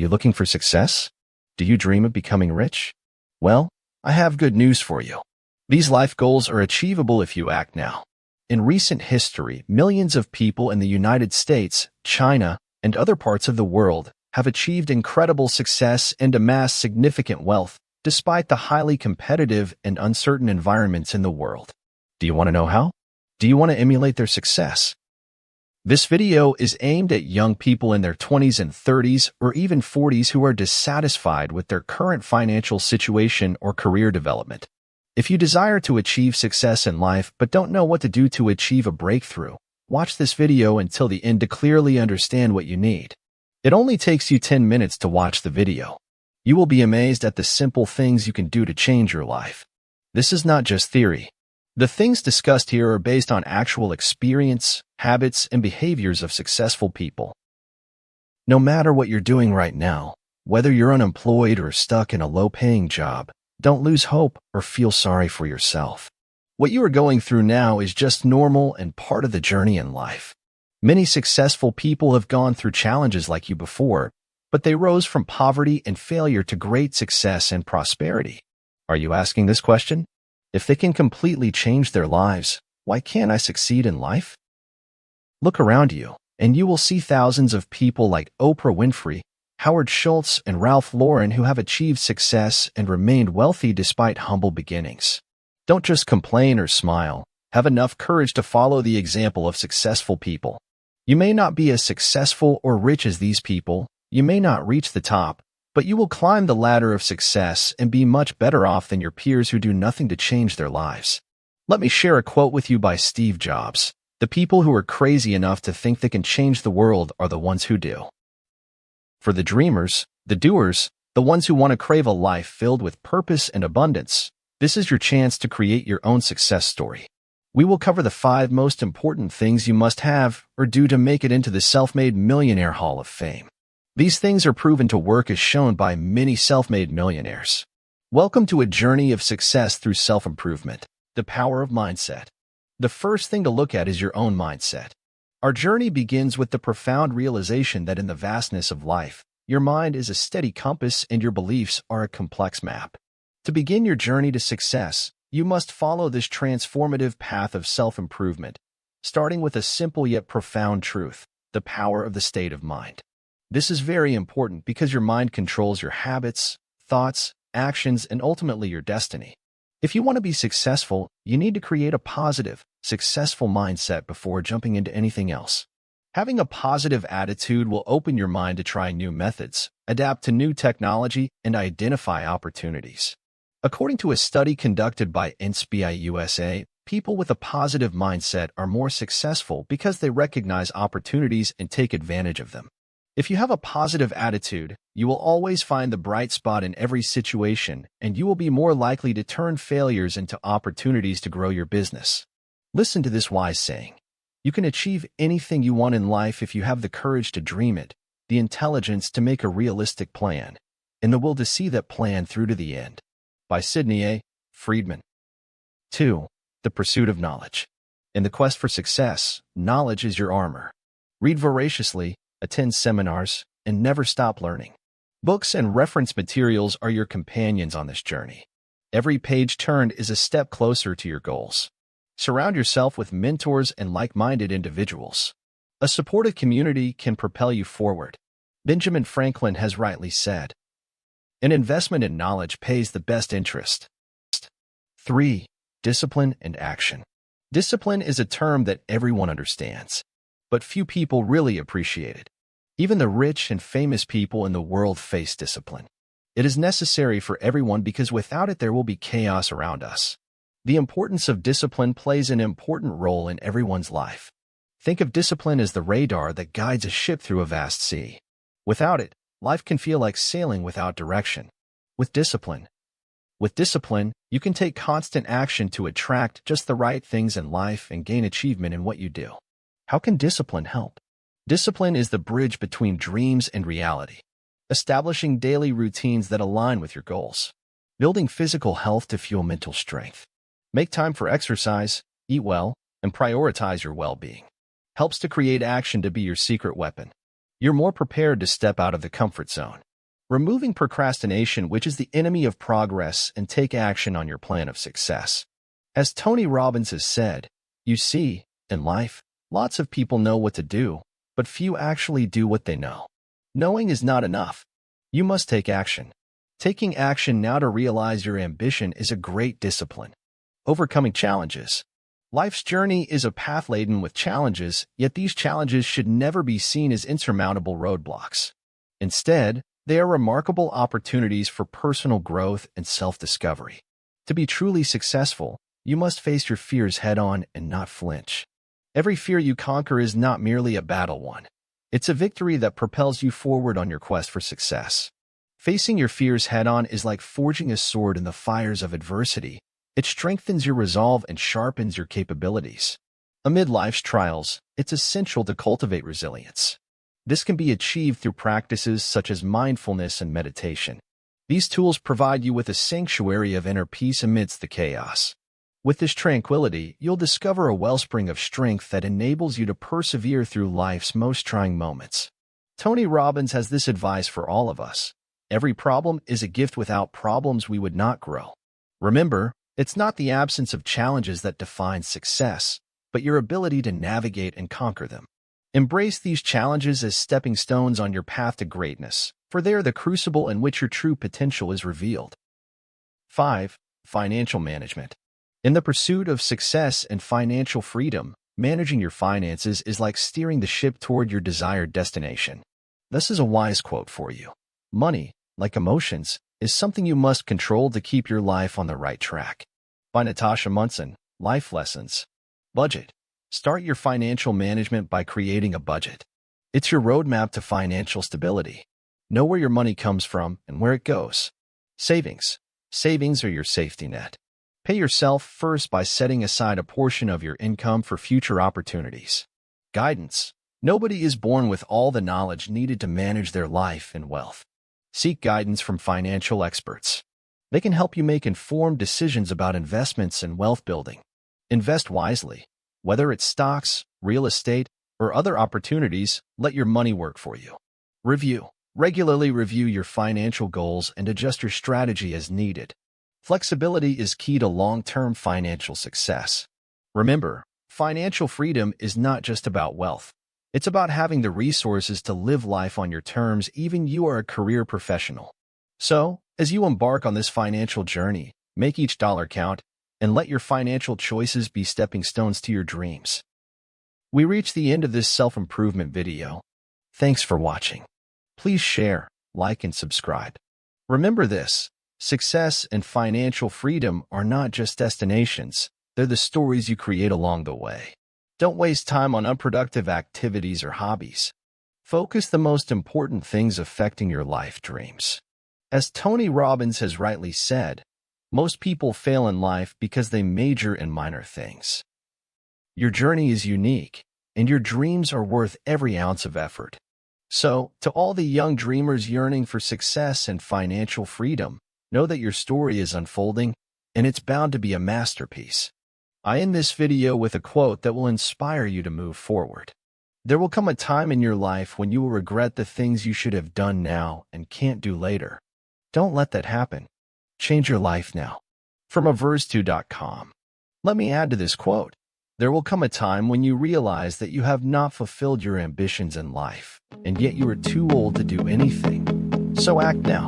you looking for success? Do you dream of becoming rich? Well, I have good news for you. These life goals are achievable if you act now. In recent history, millions of people in the United States, China, and other parts of the world have achieved incredible success and amassed significant wealth, despite the highly competitive and uncertain environments in the world. Do you want to know how? Do you want to emulate their success? This video is aimed at young people in their 20s and 30s or even 40s who are dissatisfied with their current financial situation or career development. If you desire to achieve success in life but don't know what to do to achieve a breakthrough, watch this video until the end to clearly understand what you need. It only takes you 10 minutes to watch the video. You will be amazed at the simple things you can do to change your life. This is not just theory. The things discussed here are based on actual experience, habits, and behaviors of successful people. No matter what you're doing right now, whether you're unemployed or stuck in a low-paying job, don't lose hope or feel sorry for yourself. What you are going through now is just normal and part of the journey in life. Many successful people have gone through challenges like you before, but they rose from poverty and failure to great success and prosperity. Are you asking this question? If they can completely change their lives, why can't I succeed in life? Look around you, and you will see thousands of people like Oprah Winfrey, Howard Schultz, and Ralph Lauren who have achieved success and remained wealthy despite humble beginnings. Don't just complain or smile. Have enough courage to follow the example of successful people. You may not be as successful or rich as these people. You may not reach the top, but you will climb the ladder of success and be much better off than your peers who do nothing to change their lives. Let me share a quote with you by Steve Jobs. The people who are crazy enough to think they can change the world are the ones who do. For the dreamers, the doers, the ones who want to crave a life filled with purpose and abundance, this is your chance to create your own success story. We will cover the 5 most important things you must have or do to make it into the Self-Made Millionaire Hall of Fame. These things are proven to work as shown by many self-made millionaires. Welcome to a journey of success through self-improvement, the power of mindset. The first thing to look at is your own mindset. Our journey begins with the profound realization that in the vastness of life, your mind is a steady compass and your beliefs are a complex map. To begin your journey to success, you must follow this transformative path of self-improvement, starting with a simple yet profound truth, the power of the state of mind. This is very important because your mind controls your habits, thoughts, actions, and ultimately your destiny. If you want to be successful, you need to create a positive, successful mindset before jumping into anything else. Having a positive attitude will open your mind to try new methods, adapt to new technology, and identify opportunities. According to a study conducted by NSBI USA, people with a positive mindset are more successful because they recognize opportunities and take advantage of them. If you have a positive attitude, you will always find the bright spot in every situation, and you will be more likely to turn failures into opportunities to grow your business. Listen to this wise saying. You can achieve anything you want in life if you have the courage to dream it, the intelligence to make a realistic plan, and the will to see that plan through to the end. By Sidney A. Friedman. 2. The pursuit of knowledge. In the quest for success, knowledge is your armor. Read voraciously, attend seminars, and never stop learning. Books and reference materials are your companions on this journey. Every page turned is a step closer to your goals. Surround yourself with mentors and like-minded individuals. A supportive community can propel you forward. Benjamin Franklin has rightly said, "An investment in knowledge pays the best interest." 3. Discipline and action. Discipline is a term that everyone understands, but few people really appreciate it. Even the rich and famous people in the world face discipline. It is necessary for everyone because without it there will be chaos around us. The importance of discipline plays an important role in everyone's life. Think of discipline as the radar that guides a ship through a vast sea. Without it, life can feel like sailing without direction. With discipline, you can take constant action to attract just the right things in life and gain achievement in what you do. How can discipline help? Discipline is the bridge between dreams and reality. Establishing daily routines that align with your goals. Building physical health to fuel mental strength. Make time for exercise, eat well, and prioritize your well-being. Helps to create action to be your secret weapon. You're more prepared to step out of the comfort zone. removing procrastination, which is the enemy of progress, and take action on your plan of success. As Tony Robbins has said, you see, in life, lots of people know what to do, but few actually do what they know. Knowing is not enough. You must take action. Taking action now to realize your ambition is a great discipline. Overcoming challenges. Life's journey is a path laden with challenges, yet these challenges should never be seen as insurmountable roadblocks. Instead, they are remarkable opportunities for personal growth and self-discovery. To be truly successful, you must face your fears head-on and not flinch. Every fear you conquer is not merely a battle won. It's a victory that propels you forward on your quest for success. Facing your fears head-on is like forging a sword in the fires of adversity. It strengthens your resolve and sharpens your capabilities. Amid life's trials, it's essential to cultivate resilience. This can be achieved through practices such as mindfulness and meditation. These tools provide you with a sanctuary of inner peace amidst the chaos. With this tranquility, you'll discover a wellspring of strength that enables you to persevere through life's most trying moments. Tony Robbins has this advice for all of us. Every problem is a gift. Without problems, we would not grow. Remember, it's not the absence of challenges that defines success, but your ability to navigate and conquer them. Embrace these challenges as stepping stones on your path to greatness, for they are the crucible in which your true potential is revealed. 5. Financial management. In the pursuit of success and financial freedom, managing your finances is like steering the ship toward your desired destination. This is a wise quote for you. Money, like emotions, is something you must control to keep your life on the right track. By Natasha Munson, Life Lessons. Budget. Start your financial management by creating a budget. It's your roadmap to financial stability. Know where your money comes from and where it goes. Savings. Savings are your safety net. Pay yourself first by setting aside a portion of your income for future opportunities. Guidance. Nobody is born with all the knowledge needed to manage their life and wealth. Seek guidance from financial experts. They can help you make informed decisions about investments and wealth building. Invest wisely. Whether it's stocks, real estate, or other opportunities, let your money work for you. Review. Regularly review your financial goals and adjust your strategy as needed. Flexibility is key to long-term financial success. Remember, financial freedom is not just about wealth. It's about having the resources to live life on your terms, even you are a career professional. So, as you embark on this financial journey, make each dollar count, and let your financial choices be stepping stones to your dreams. We reached the end of this self-improvement video. Thanks for watching. Please share, like, and subscribe. Remember this, success and financial freedom are not just destinations, they're the stories you create along the way. Don't waste time on unproductive activities or hobbies. Focus the most important things affecting your life dreams. As Tony Robbins has rightly said, most people fail in life because they major in minor things. Your journey is unique, and your dreams are worth every ounce of effort. So, to all the young dreamers yearning for success and financial freedom, know that your story is unfolding, and it's bound to be a masterpiece. I end this video with a quote that will inspire you to move forward. There will come a time in your life when you will regret the things you should have done now and can't do later. Don't let that happen. Change your life now. From averse2.com. Let me add to this quote. There will come a time when you realize that you have not fulfilled your ambitions in life, and yet you are too old to do anything. So act now.